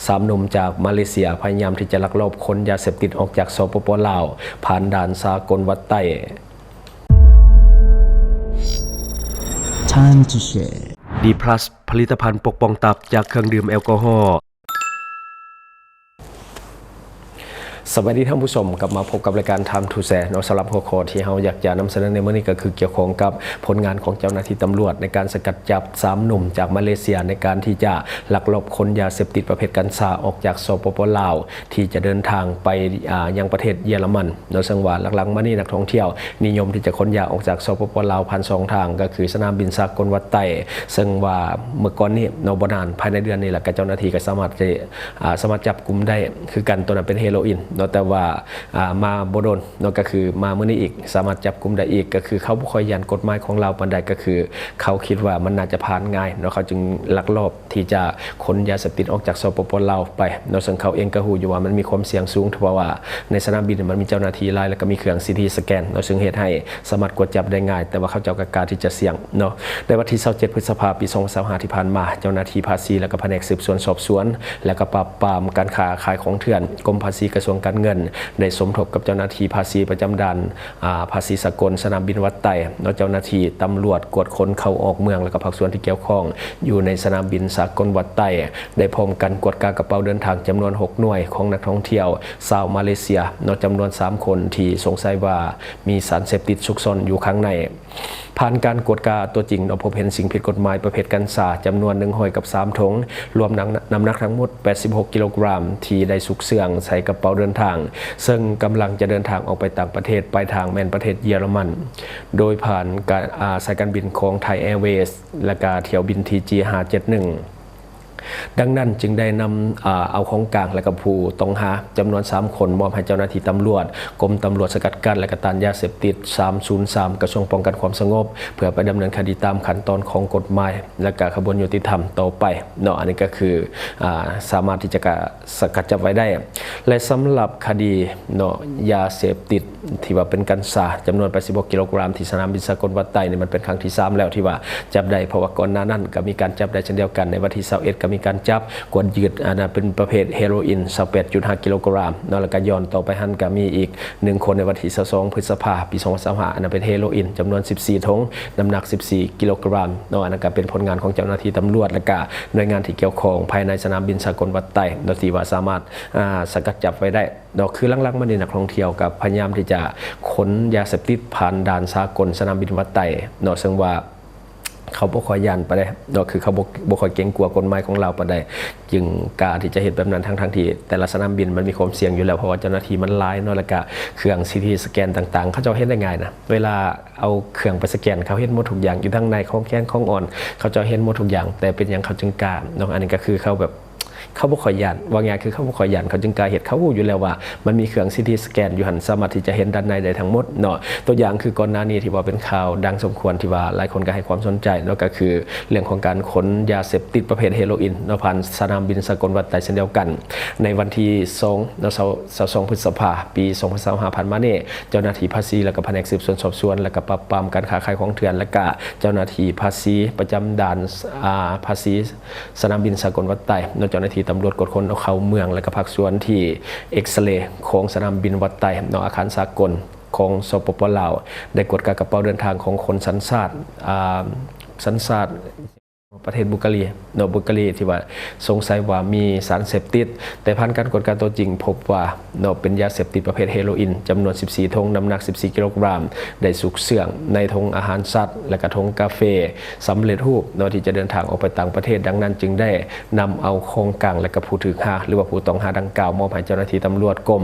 3 หนุ่มจากมาเลเซียพยายามที่จะลักลอบขนยาเสพติดออกจากสปป.ลาวผ่านด่านสากลวัดไต้ Time to share ดีพลัสผลิตภัณฑ์ปกป้องตับจากเครื่องดื่มแอลกอฮอล์สวัสดีท่านผู้ชมกลับมาพบกับรายการ Time to Share สำหรับหัวข้อที่เราอยากจะนำเสนอในมื้อนี้ก็คือเกี่ยวข้องกับผลงานของเจ้าหน้าที่ตำรวจในการสกัดจับ3 หนุ่มจากมาเลเซียในการที่จะลักลอบขนยาเสพติดประเภทกัญชาออกจากสปป.ลาวที่จะเดินทางไปยังประเทศเยอรมันโดยซึ่งว่าหลังๆมานี้นักท่องเที่ยวนิยมที่จะขนยาออกจากสปป.ลาวผ่าน2 ทางก็คือสนามบินสากลวัดไต้ซึ่งว่าเมื่อก่อนนี้บ่นานภายในเดือนนี้แหละเจ้าหน้าที่ก็สามารถจับกุมได้คือกันตัวนั้นเป็นเฮโรอีนแต่ว่ามาโบโดนก็คือมาเมื่อนี้อีกสามารถจับกุมได้อีกก็คือเขาบ่ค่อยยันกฎหมายของเราปานใดก็คือเขาคิดว่ามันน่าจะผ่านง่ายเขาจึงลักลอบที่จะขนยาเสพติดออกจากสปป.ลาวไปซึ่งเขาเองก็ฮู้อยู่ว่ามันมีความเสี่ยงสูงเพราะว่าในสนามบินมันมีเจ้าหน้าที่หลายแล้วก็มีเครื่อง CT สแกนซึ่งเหตุให้สามารถกดจับได้ง่ายแต่ว่าเขาเจ้าก็กล้าที่จะเสี่ยงในวันที่27 พฤษภาคม ปี 2025 ที่ผ่านมาเจ้าหน้าที่ภาษีและก็แผนกสืบสวนสอบสวนและก็ปราบปรามการค้าขายของเถื่อนกรมภาษีกระทรวงการเงินได้สมทบกับเจ้าหน้าที่ภาษีประจำด่านภาษีสากลสนามบินวัดไต้เจ้าหน้าที่ตำรวจกวดคนเข้าออกเมืองและก็ภาคส่วนที่เกี่ยวข้องอยู่ในสนามบินสากลวัดไต้ได้พร้อมกันกวดกากระเป๋าเดินทางจำนวน6 หน่วยของนักท่องเที่ยวชาวมาเลเซียจำนวน3 คนที่สงสัยว่ามีสารเสพติดซุกซ่อนอยู่ข้างในผ่านการกวดกาตัวจริงพบเห็นสิ่งผิดกฎหมายประเภทกัญชาจำนวน103 ถุงรวมน้ำหนักทั้งหมด86 กิโลกรัมที่ได้ซุกเสื่องใส่กระเป๋าเดินทางซึ่งกำลังจะเดินทางออกไปต่างประเทศปลายทางแม่นประเทศเยอรมันโดยผ่านการสายการบินของไทยแอร์เวย์สและก็เที่ยวบิน TG 571ดังนั้นจึงได้นำเอาของกลางและกับผู้ต้องหาจำนวน3 คนมอบให้เจ้าหน้าที่ตำรวจกรมตำรวจสกัดกั้นและก็ต้านยาเสพติด303กระทรวงป้องกันความสงบเพื่อไปดำเนินคดีตามขั้นตอนของกฎหมายและการขบวนยุติธรรมต่อไปอันนี้ก็คือสามารถที่จะสกัดจับไว้ได้และสำหรับคดียาเสพติดที่ว่าเป็นกัญชาจำนวน86 กิโลกรัมที่สนามบินสากลวัดไต้นี่มันเป็นครั้งที่3แล้วที่ว่าจับได้เพราะว่าก่อนหน้านั้นก็มีการจับได้เช่นเดียวกันในวันที่21ก็มีการจับกวดยึดเป็นประเภทเฮโรอีน 28.5 กิโลกรัมแล้วก็ย้อนต่อไปหันก็มีอีก1 คนในวันที่22 พฤษภาคม ปี 2025อันนั้นเป็นเฮโรอีนจำนวน14 ถุงน้ำหนัก14 กิโลกรัมอันนั้นก็เป็นผลงานของเจ้าหน้าที่ตำรวจและก็หน่วยงานที่เกี่ยวข้องภายในสนามบินสากลวัดไต้ที่ว่าสามารถสกัดจับไว้ได้คือลังๆมานี่นักท่องเที่ยวกับพยายามที่จะขนยาเสพติดผ่านด่านสากลสนามบินวัดไต้ซึ่งว่าเขาบ่ค่อยยันไปได้คือเขาบ่ค่อยเก่งกลัวกฎหมายของเราไปได้จึงกล้าที่จะเห็นแบบนั้นทั้งที่แต่ละสนามบินมันมีความเสี่ยงอยู่แล้วเพราะว่าเจ้าหน้าที่มันหลายแล้วก็เครื่อง CT สแกนต่างๆเขาจะเห็นได้ง่ายนะเวลาเอาเครื่องไปสแกนเขาเห็นหมดทุกอย่างอยู่ทั้งในของแข้งของอ่อนเขาจะเห็นหมดทุกอย่างแต่เป็นอย่างเขาจึงกล้าอันนี้ก็คือเขาแบบเขาบ่ค่อยยันว่าไงคือเขาบ่ค่อยยันเขาจึงกล้าเห็นเขารู้อยู่แล้วว่ามันมีเครื่อง CT สแกนอยู่หันสามารถที่จะเห็นด้านในได้ทั้งหมดตัวอย่างคือก่อนหน้านี้ที่ว่าเป็นข่าวดังสมควรที่ว่าหลายคนก็ให้ความสนใจก็คือเรื่องของการขนยาเสพติดประเภทเฮโรอีนผ่านสนามบินสากลวัดไต้เช่นเดียวกันในวันที่22 พฤษภาคม ปี 2025 ผ่านมาเนี่ยเจ้าหน้าที่ภาษีและก็แผนกสืบสวนสอบสวนและก็ปราบปรามการค้าขายของเถื่อนและก็เจ้าหน้าที่ภาษีประจำด่านภาษีสนามบินสากลวัดไต้เจ้าหน้าที่ตำรวจกดคนเอาเข้าเมืองและก็ภาคส่วนที่เอ็กซเรย์ของสนามบินวัดไต้อาคารสากลของสปป.ลาวได้กดกระเป๋าเดินทางของคนสัญชาติประเทศบุกรีที่ว่าสงสัยว่ามีสารเสพติดแต่ผ่านการกดการตัวจริงพบว่าเป็นยาเสพติดประเภทเฮโรอีนจำนวน14 ถุงน้ำหนัก14 กิโลกรัมได้สุกเสื่องในถุงอาหารสัตว์และก็ถุงกาแฟสำเร็จรูปที่จะเดินทางออกไปต่างประเทศดังนั้นจึงได้นำเอาของกลางและก็ผู้ถือหาหรือว่าผู้ต้องหาดังกล่าวมอบให้เจ้าหน้าที่ตำรวจกรม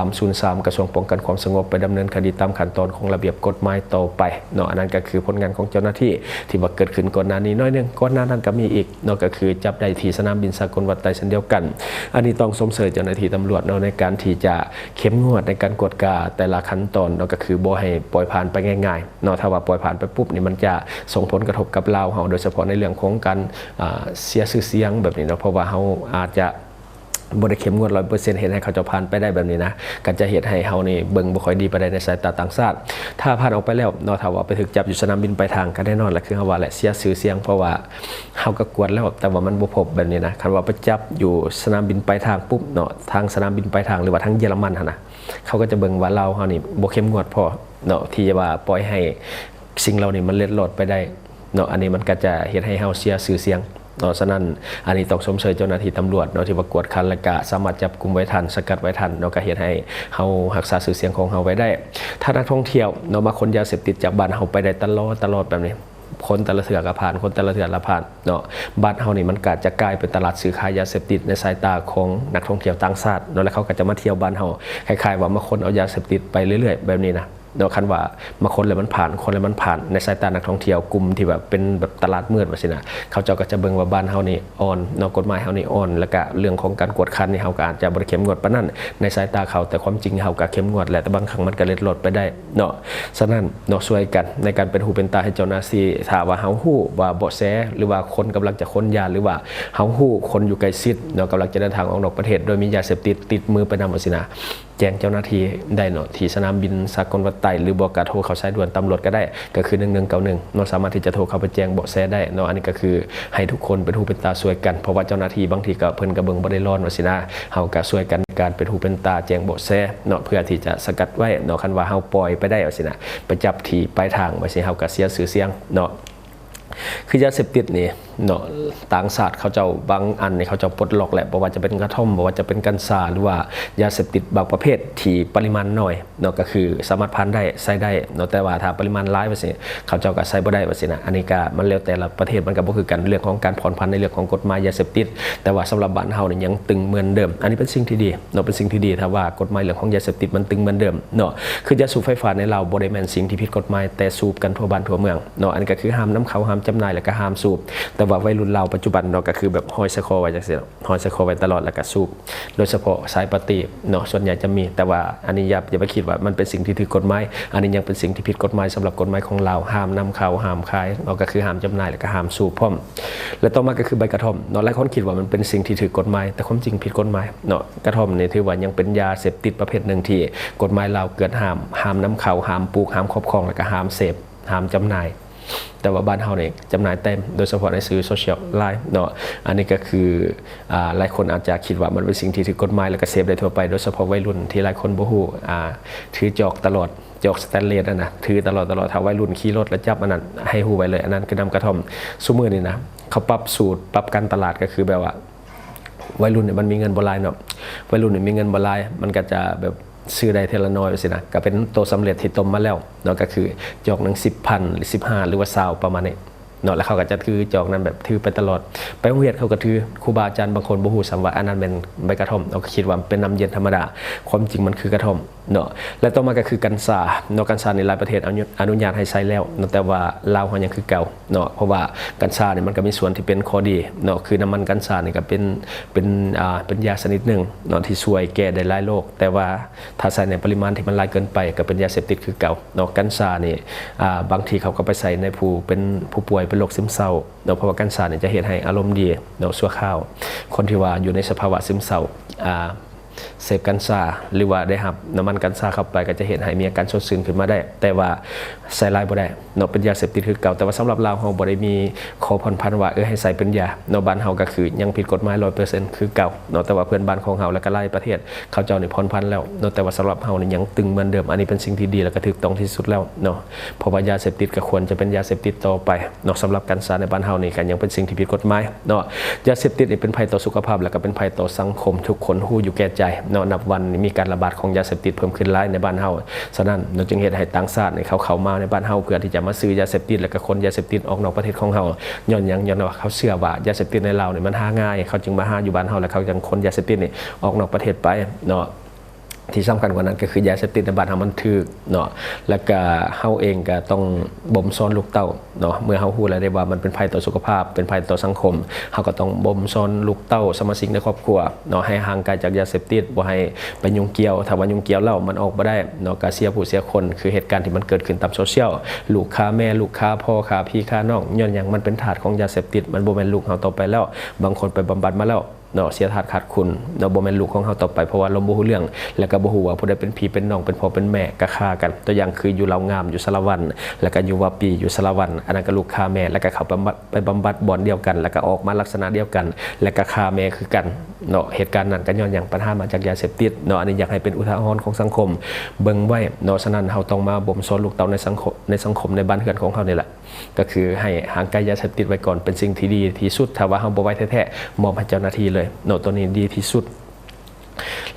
303กระทรวงป้องกันความสงบไปดำเนินคดีตามขั้นตอนของระเบียบกฎหมายต่อไปอันนั้นก็คือผลงานของเจ้าหน้าที่ที่ว่าเกิดขึ้นก่อนหน้านี้น้อยนึงก่อนหน้านั้นก็มีอีกก็คือจับได้ที่สนามบินสากลวัดไต้เช่นเดียวกันอันนี้ต้องสมเสยเจ้าหน้าที่ตำรวจในการที่จะเข้มงวดในการกวดกาแต่ละขั้นตอนก็คือบ่ให้ปล่อยผ่านไปง่ายๆถ้าว่าปล่อยผ่านไปปุ๊บนี่มันจะส่งผลกระทบกับเราโดยเฉพาะในเรื่องของการเสียชื่อเสียงแบบนี้เพราะว่าเขาอาจจะ บริเข้มงวด100%เห็นให้เขาจะผ่านไปได้แบบนี้นะก็จะเหตุให้เฮานี่เบิ่งบ่ค่อยดีไปได้ในสายตาต่างชาติถ้าผ่านออกไปแล้วเนาะถ้าว่าไปถึกจับอยู่สนามบินปลายทางก็แน่นอนแหละคือเฮาว่าแหละเสียชื่อเสียงเพราะว่าเฮาก็กวดแล้วแต่ว่ามันบ่พบแบบนี้นะคันว่าไปจับอยู่สนามบินปลายทางปุ๊บเนาะทางสนามบินปลายทางหรือว่าทางเยอรมันหั่นนะเขาก็จะเบิ่งว่าเราเฮานี่บ่เข้มงวดพอเนาะที่จะว่าปล่อยให้สิ่งเหล่านี้มันเล็ดลอดไปได้เนาะอันนี้มันก็จะเฮ็ดให้เฮาเสียชื่อเสียงเนาะฉะนั้นอันนี้ต้องชมเชยเจ้าหน้าที่ตำรวจเนาะที่ประกวดคันและกะสามารถจับกุมไว้ทันสกัดไว้ทันเนาะก็เฮ็ดให้เฮารักษาชื่อเสียงของเฮาไว้ได้ถ้านักท่องเที่ยวเนาะมาขนยาเสพติดจากบ้านเฮาไปได้ตลอดแบบนี้คนแต่ละเถื่อกระผ่านคนแต่ละเถื่อละผ่านเนาะบ้านเฮานี่มันก็จะกลายเป็นตลาดซื้อขายยาเสพติดในสายตาของนักท่องเที่ยวต่างชาติเนาะแล้วเขาก็จะมาเที่ยวบ้านเฮาคล้ายๆว่ามาคนเอายาเสพติดไปเรื่อยๆแบบนี้นะเนาะคันว่ามาคนเลยมันผ่านในสายตานักท่องเที่ยวกลุ่มที่แบบเป็นแบบตลาดมืดว่าสินะเขาเจ้าก็จะเบิ่งว่าบ้านเฮานี่อ่อนเนาะกฎหมายเฮานี่อ่อนแล้วก็เรื่องของการกวดขันนี่เฮาก็อาจจะบ่ได้เข้มงวดปานนั้นในสายตาเขาแต่ความจริงเฮาก็เข้มงวดแหละแต่บางครั้งมันก็เล็ดลอดไปได้เนาะฉะนั้นเนาะช่วยกันในการเป็นหูเป็นตาให้เจ้าหน้าที่ถ้าว่าเฮาฮู้ว่าเบาะแสหรือว่าคนกำลังจะค้นยาหรือว่าเฮาฮู้คนอยู่ใกล้ชิดเนาะกำลังจะเดินทางออกนอกประเทศโดยมียาเสพติดติดมือไปนำว่าสินะแจ้งเจ้าหน้าที่ได้เนาะที่สนามบินสากลวัดไต่หรือบอกกาโทรเขาใช้ด่วนตำรวจก็ได้ก็คือ1191เนาะสามารถที่จะโทรเข้าไปแจ้งเบาะแสได้เนาะอันนี้ก็คือให้ทุกคนเป็นหูเป็นตาช่วยกันเพราะว่าเจ้าหน้าที่บางทีก็เพิ่นก็เบิ่งบ่ได้ร้อนว่าสินะเฮาก็ช่วยกันในการเป็นหูเป็นตาแจ้งเบาะแสเนาะเพื่อที่จะสกัดไว้เนาะคันว่าเฮาปล่อยไปได้ว่าสินะไปจับที่ปลายทางว่าสิเฮาก็เสียชื่อเสียงเนาะคือยาเสพติดนี่เนาะต่างชาติเขาเจ้าบางอันนี่เขาเจ้าปลดล็อกแหละบ่ว่าจะเป็นกระท่อมบ่ว่าจะเป็นกัญชาหรือว่ายาเสพติดบางประเภทที่ปริมาณน้อยเนาะก็คือสามารถพันได้ใช้ได้เนาะแต่ว่าถ้าปริมาณหลายว่าสิเขาเจ้าก็ใช้บ่ได้ว่าสินะอันนี้ก็มันแล้วแต่ละประเทศมันก็บ่คือกันเรื่องของการผ่อนผันในเรื่องของกฎหมายยาเสพติดแต่ว่าสำหรับบ้านเฮานี่ยังตึงเหมือนเดิมอันนี้เป็นสิ่งที่ดีเนาะเป็นสิ่งที่ดีถ้าว่ากฎหมายเรื่องของยาเสพติดมันตึงเหมือนเดิมเนาะคือยาสูบไฟฟ้าในเราบ่ได้แม่นสิ่งที่ผิดกฎหมายแต่สูบกันทั่วบ้านทั่วเมืองเนาะอันนี้ก็คือห้ามนำเข้าห้ามจำหน่ายแล้วก็ห้ามสูบแต่ว่าวัยรุ่นเราปัจจุบันเนาะก็คือแบบห้อยสะคอไว้จังซี่ห้อยสะคอไว้ตลอดแล้วก็สูบโดยเฉพาะสายปฏิเนาะส่วนใหญ่จะมีแต่ว่าอันนี้อย่าไปคิดว่ามันเป็นสิ่งที่ถูกกฎหมายอันนี้ยังเป็นสิ่งที่ผิดกฎหมายสำหรับกฎหมายของเราห้ามนำเข้าห้ามขายเนาะก็คือห้ามจำหน่ายแล้วก็ห้ามสูบพร้อมและต่อมาก็คือใบกระท่อมเนาะหลายคนคิดว่ามันเป็นสิ่งที่ถูกกฎหมายแต่ความจริงผิดกฎหมายเนาะกระท่อมนี่ถือว่ายังเป็นยาเสพติดประเภทหนึ่งที่กฎหมายเราเกิดห้ามนำเข้าห้ามปลูกห้ามครอบครองแล้วก็ห้ามเสพห้ามจำหน่ายแต่ว่าบ้านเฮาเนี่ยจำหน่ายเต็มโดยเฉพาะในสื่อโซเชียลไลน์เนาะอันนี้ก็คือหลายคนอาจจะคิดว่ามันเป็นสิ่งที่ถูกกฎหมายแล้วก็เสพได้ทั่วไปโดยเฉพาะวัยรุ่นที่หลายคนบ่ฮู้ถือจอกตลอดจอกสแตนเลสนะถือตลอดถ้าวัยรุ่นขี่รถแล้วจับอันนั้นให้ฮู้ไว้เลยอันนั้นคือนำกระท่อมซุมื้อนี่นะเขาปรับสูตรปรับการตลาดก็คือแบบว่าวัยรุ่นเนี่ยมันมีเงินบ่หลายเนาะวัยรุ่นเนี่ยมีเงินบ่หลายมันก็จะแบบซื้อได้เทละน้อยสินะก็เป็นตัวสำเร็จที่ต้มมาแล้วเนาะก็คือจอกหนึ่ง10,000หรือ15หรือว่า20ประมาณนี้เนาะแล้วเขาก็จะถือจอกนั้นแบบถือไปตลอดไปโรงเรียนเขาก็ถือครูบาอาจารย์บางคนบ่ฮู้ซ้ำว่าอันนั้นเป็นใบกระท่อมเราก็คิดว่าเป็นน้ำเย็นธรรมดาความจริงมันคือกระท่อมเนาะและต่อมาก็คือกัญชาเนาะกัญชาในหลายประเทศอนุญาตให้ใช้แล้วเนาะแต่ว่าลาวเฮายังคือเก่าเนาะเพราะว่ากัญชาเนี่ยมันก็มีส่วนที่เป็นข้อดีเนาะคือน้ำมันกัญชานี่ก็เป็นยาชนิดหนึ่งเนาะที่ช่วยแก้ได้หลายโรคแต่ว่าถ้าใส่ในปริมาณที่มันหลายเกินไปก็เป็นยาเสพติดคือเก่าเนาะกัญชานี่บางทีเขาก็ไปใส่ในผู้ป่วยเป็นโรคซึมเศร้าเนาะเพราะว่ากัญชาเนี่ยจะเฮ็ดให้อารมณ์ดีเนาะชั่วคราวคนที่ว่าอยู่ในสภาวะซึมเศร้าเสพกัญชาหรือว่าได้รับน้ำมันกัญชาเข้าไปก็จะเห็นให้มีอาการสดชื่นขึ้นมาได้แต่ว่าใส่ลายบ่ได้เนาะเป็นยาเสพติดคือเก่าแต่ว่าสำหรับเราเฮาบ่ได้มีข้อผ่อนผันว่าให้ใส่เป็นยาเนาะบ้านเฮาก็คือยังผิดกฎหมาย 100% คือเก่าเนาะแต่ว่าเพื่อนบ้านของเฮาและก็หลายประเทศเขาเจ้านี่ผ่อนผันแล้วเนาะแต่ว่าสำหรับเฮานี่ยังตึงเหมือนเดิมอันนี้เป็นสิ่งที่ดีและก็ถูกต้องที่สุดแล้วเนาะเพราะว่ายาเสพติดก็ควรจะเป็นยาเสพติดต่อไปเนาะสำหรับกัญชาในบ้านเฮานี่ก็ยังเป็นสิ่งที่ผิดกฎหมายเนาะยาเสพติดนี่เป็นภัยต่อสุขภาพและก็เป็นภัยต่อสังคมทุกคนฮู้อยู่แก่ใจเนาะนับวันมีการระบาดของยาเสพติดเพิ่มขึ้นหลายในบ้านเฮาฉะนั้นเราจึงเฮ็ดให้ต่างชาติเขาเข้ามาในบ้านเฮาเพื่อที่จะมาซื้อยาเสพติดแล้วก็คนยาเสพติดออกนอกประเทศของเฮาย้อนว่าเขาเชื่อว่ายาเสพติดในลาวนี่มันหาง่ายเขาจึงมาหาอยู่บ้านเฮาแล้วเขาจังคนยาเสพติดนี่ออกนอกประเทศไปเนาะที่สำคัญกว่านั้นก็คือยาเสพติดในบ้านเฮามันถูกเนาะแล้วก็เฮาเองก็ต้องบ่มสอนลูกเต้าเนาะเมื่อเฮาฮู้แล้วได้ว่ามันเป็นภัยต่อสุขภาพเป็นภัยต่อสังคมเฮาก็ต้องบ่มสอนลูกเต้าสมาชิกในครอบครัวเนาะให้ห่างไกลจากยาเสพติดบ่ให้ไปยุ่งเกี่ยวถ้าว่ายุ่งเกี่ยวแล้วมันออกบ่ได้เนาะก็เสียผู้เสียคนคือเหตุการณ์ที่มันเกิดขึ้นตามโซเชียลลูกค้าแม่ลูกค้าพ่อค้าพี่ค้าน้องย้อนหยังมันเป็นทาสของยาเสพติดมันบ่แม่นลูกเฮาต่อไปแล้วบางคนไปบำบัดมาแล้ว เนาะเสียทาสขาดคุณเนาะบ่แม่นลูกของเฮาต่อไปเพราะว่าเราบ่ฮู้เรื่องแล้วก็บ่ฮู้ว่าผู้ใดเป็นพี่เป็นน้องเป็นพ่อเป็นแม่ก็ฆ่ากันตัวอย่างคืออยู่ลาวงามอยู่สารวัตรแล้วก็อยู่วาปีอยู่สารวัตรอันนั้นก็ลูกฆ่าแม่แล้วก็เข้าไปบำบัดบ่อนเดียวกันแล้วก็ออกมาลักษณะเดียวกันแล้วก็ฆ่าแม่คือกันเนาะเหตุการณ์นั้นก็ย้อนหยังปัญหามาจากยาเสพติดเนาะอันนี้อยากให้เป็นอุทาหรณ์ของสังคมเบิ่งไว้เนาะฉะนั้นเฮาต้องมาบ่มสอนลูกเต้าในสังคมในบ้านเรือนของเฮานี่แหละก็คือให้ห่างไกลยาเสพติดไว้ก่อนเป็นสิ่งที่ดีที่สุดถ้าว่าเฮาบ่ไว้แท้ๆมอบให้เจ้าหน้าที่เลยเนาะตัวนี้ดีที่สุด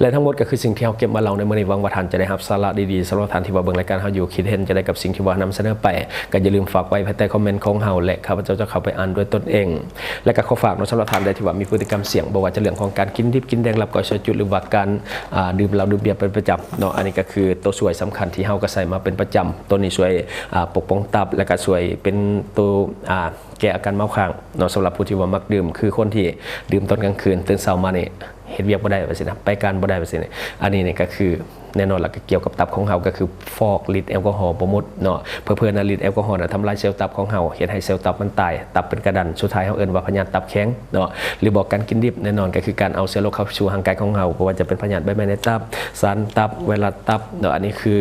และทั้งหมดก็คือสิ่งที่เราเก็บมาเล่าในมื้อนี้หวังว่าท่านจะได้รับสาระดีๆสำหรับท่านที่ว่าเบิ่งรายการเฮาอยู่คิดเห็นจะได้กับสิ่งที่ว่านำเสนอไปก็อย่าลืมฝากไว้ภายใต้คอมเมนต์ของเฮาและข้าพเจ้าจะเข้าไปอ่านด้วยตนเองและก็ขอฝากสำหรับท่านใดที่ว่ามีพฤติกรรมเสี่ยงบ่ว่าจะเรื่องของการกินดิบกินแดงรับก่อยซอยจุดหรือว่าการดื่มเหล้าดื่มเบียร์เป็นประจำเนาะอันนี้ก็คือตัวช่วยสำคัญที่เฮาก็ใส่มาเป็นประจำตัวนี้ช่วยปกป้องตับและก็ช่วยเป็นตัวแก้อาการเมาค้างเนาะสำหรับผู้ที่ว่ามักดื่มคือคนที่ดื่มตอนกลางคืนตื่นเช้ามานี่เฮ็ดเวียกบ่ได้ว่าสินะไปการบ่ได้ว่าสินะอันนี้นี่ก็คือแน่นอนล่ะก็เกี่ยวกับตับของเฮาก็คือฟอกฤทธิ์แอลกอฮอล์บ่หมดเนาะเพื่อๆนะฤทธิ์แอลกอฮอล์น่ะทำลายเซลล์ตับของเฮาเฮ็ดให้เซลล์ตับมันตายตับเป็นกระดันสุดท้ายเฮาเอิ้นว่าพยาธิตับแข็งเนาะหรือบอกการกินดิบแน่นอนก็คือการเอาเชื้อโรคเข้าสู่ร่างกายของเฮาเพราะว่าจะเป็นพยาธิใบไม้ในตับสารตับไวรัสตับเนาะอันนี้คือ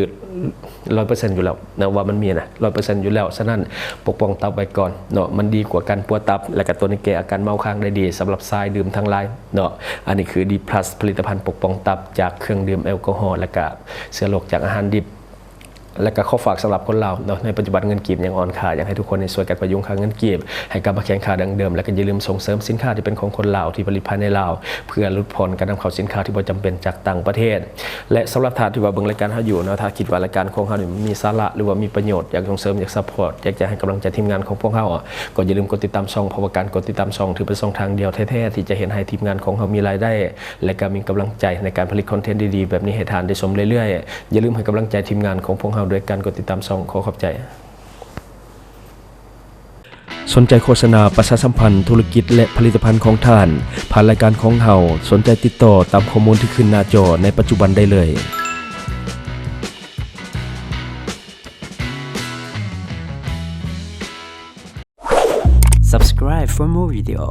100% อยู่แล้วนะว่ามันมีนะ 100% อยู่แล้วฉะนั้นปกป้องตับไว้ก่อนเนาะมันดีกว่าการปวดตับและก็ตัวนี้แก้อาการเมาค้างได้ดีสำหรับทรายดื่มทั้งหลายเนาะอันนี้คือ D+ ผลิตภัณฑ์ปกป้องตับจากเครื่องดื่มแอลกอฮอล์และก็เชื้อโรคจากอาหารดิบและก็ข้อฝากสำหรับคนเราเนาะในปัจจุบันเงินกีบยังอ่อนค่าอยากให้ทุกคนในช่วยกันประยุกต์ค่าเงินกีบให้กลับมาแข็งค่าดังเดิมและก็อย่าลืมส่งเสริมสินค้าที่เป็นของคนลาวที่ผลิตภายในลาวเพื่อลดผ่อนการนำเข้าสินค้าที่บ่จำเป็นจากต่างประเทศและสำหรับท่านที่ว่าเบิ่งรายการเฮาอยู่เนาะถ้าคิดว่ารายการของเฮานี่มีสาระหรือว่ามีประโยชน์อยากส่งเสริมอยากซัพพอร์ตอยากจะให้กำลังใจทีมงานของพวกเฮาก็อย่าลืมกดติดตามช่องเพราะว่าการกดติดตามช่องถือเป็นช่องทางเดียวแท้ๆที่จะเห็นให้ทีมงานของเฮามีรายได้และก็มีกำลังใจในการผลิตคอนเทนต์ดีๆแบบนี้ให้ท่านได้ชมเรื่อยๆอย่าลืมให้กำลังใจทีมงานของพวกเฮาด้วยการกดติดตามขอขอบใจสนใจโฆษณาประชาสัมพันธ์ธุรกิจและผลิตภัณฑ์ของท่านผ่านรายการของเฮาสนใจติดต่อตามข้อมูลที่ขึ้นหน้าจอในปัจจุบันได้เลย Subscribe for more video.